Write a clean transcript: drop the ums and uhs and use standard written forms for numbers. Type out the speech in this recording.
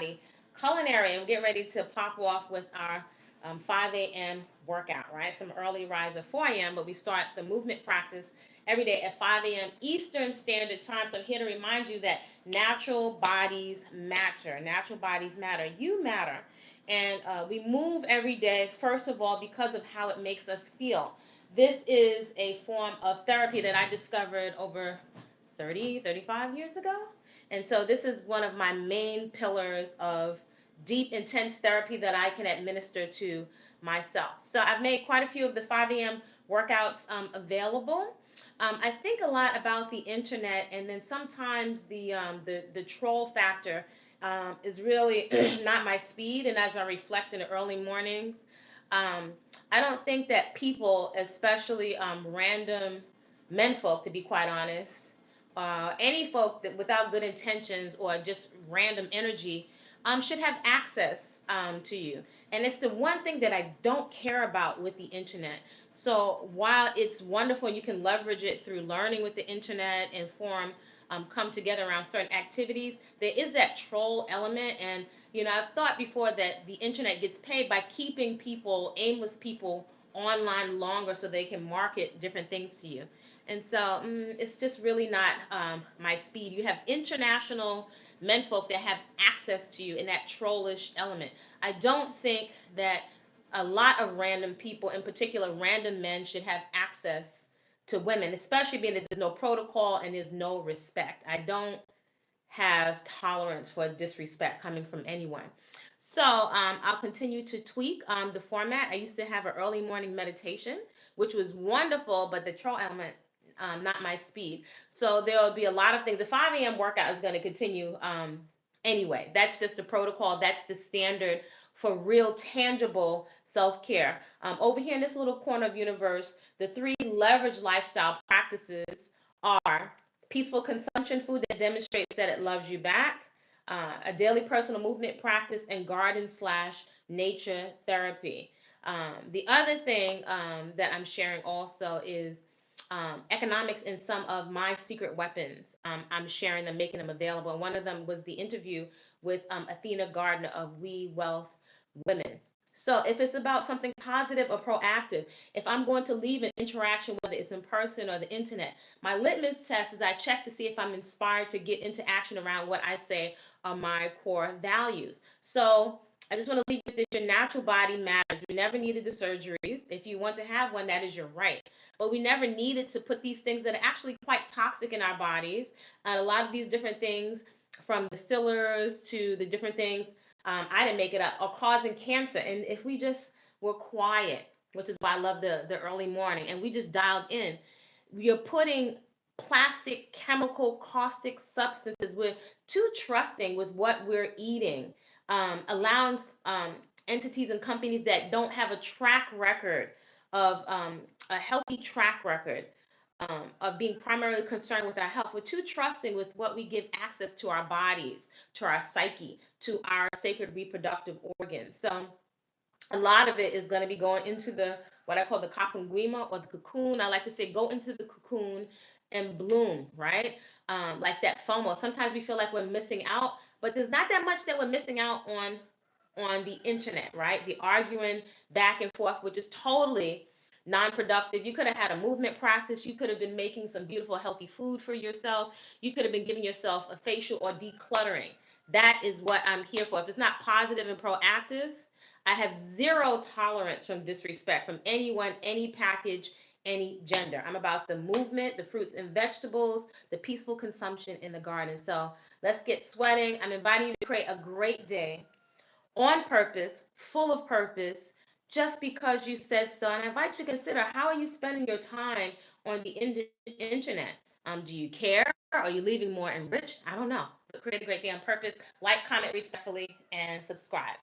Body-Culinary, and we're getting ready to pop off with our 5 a.m. workout, right? Some early rise at 4 a.m., but we start the movement practice every day at 5 a.m. Eastern Standard Time. So I'm here to remind you that natural bodies matter. Natural bodies matter. You matter. And we move every day, first of all, because of how it makes us feel. This is a form of therapy that I discovered over 35 years ago. And so this is one of my main pillars of deep, intense therapy that I can administer to myself. So I've made quite a few of the 5 a.m. workouts available. I think a lot about the internet, and then sometimes the troll factor is really not my speed. And as I reflect in the early mornings, um, I don't think that people, especially random menfolk, to be quite honest, any folk that without good intentions or just random energy, should have access to you. And it's the one thing that I don't care about with the internet. So while it's wonderful, you can leverage it through learning with the internet and come together around certain activities, there is that troll element. And, I've thought before that the internet gets paid by keeping people, aimless people, online longer so they can market different things to you. And so it's just really not my speed. You have international menfolk that have access to you in that trollish element. I don't think that a lot of random people, in particular random men, should have access to women, especially being that there's no protocol and there's no respect. I don't have tolerance for disrespect coming from anyone. So I'll continue to tweak the format. I used to have an early morning meditation, which was wonderful, but the troll element, not my speed. So there will be a lot of things. The 5 a.m. workout is going to continue anyway. That's just the protocol. That's the standard for real tangible self-care. Over here in this little corner of universe, the 3 leverage lifestyle practices are peaceful consumption food that demonstrates that it loves you back, a daily personal movement practice, and garden/nature therapy. The other thing that I'm sharing also is economics in some of my secret weapons. I'm sharing them, making them available. And one of them was the interview with Athena Gardner of We Wealth Women. So if it's about something positive or proactive, if I'm going to leave an interaction, whether it's in person or the internet, my litmus test is I check to see if I'm inspired to get into action around what I say are my core values. So I just want to leave with this: your natural body matters. We never needed the surgeries. If you want to have one, that is your right. But we never needed to put these things that are actually quite toxic in our bodies. And a lot of these different things, from the fillers to the different things, I didn't make it up, are causing cancer. And if we just were quiet, which is why I love the early morning, and we just dialed in, you're putting plastic, chemical, caustic substances. We're too trusting with what we're eating, allowing entities and companies that don't have a track record of a healthy track record of being primarily concerned with our health. We're too trusting with what we give access to our bodies, to our psyche, to our sacred reproductive organs. So a lot of it is going to be going into the what I call the kapunguima, or the cocoon. I like to say go into the cocoon and bloom, right? Like that FOMO. Sometimes we feel like we're missing out, but there's not that much that we're missing out on the internet, right? The arguing back and forth, which is totally non-productive. You could have had a movement practice. You could have been making some beautiful, healthy food for yourself. You could have been giving yourself a facial or decluttering. That is what I'm here for. If it's not positive and proactive, I have zero tolerance from disrespect from anyone, any package, any gender. I'm about the movement, the fruits and vegetables, the peaceful consumption in the garden. So let's get sweating. I'm inviting you to create a great day on purpose, full of purpose, just because you said so. And I invite you to consider, how are you spending your time on the internet? Do you care? Are you leaving more enriched? I don't know. But create a great day on purpose. Like, comment respectfully, and subscribe.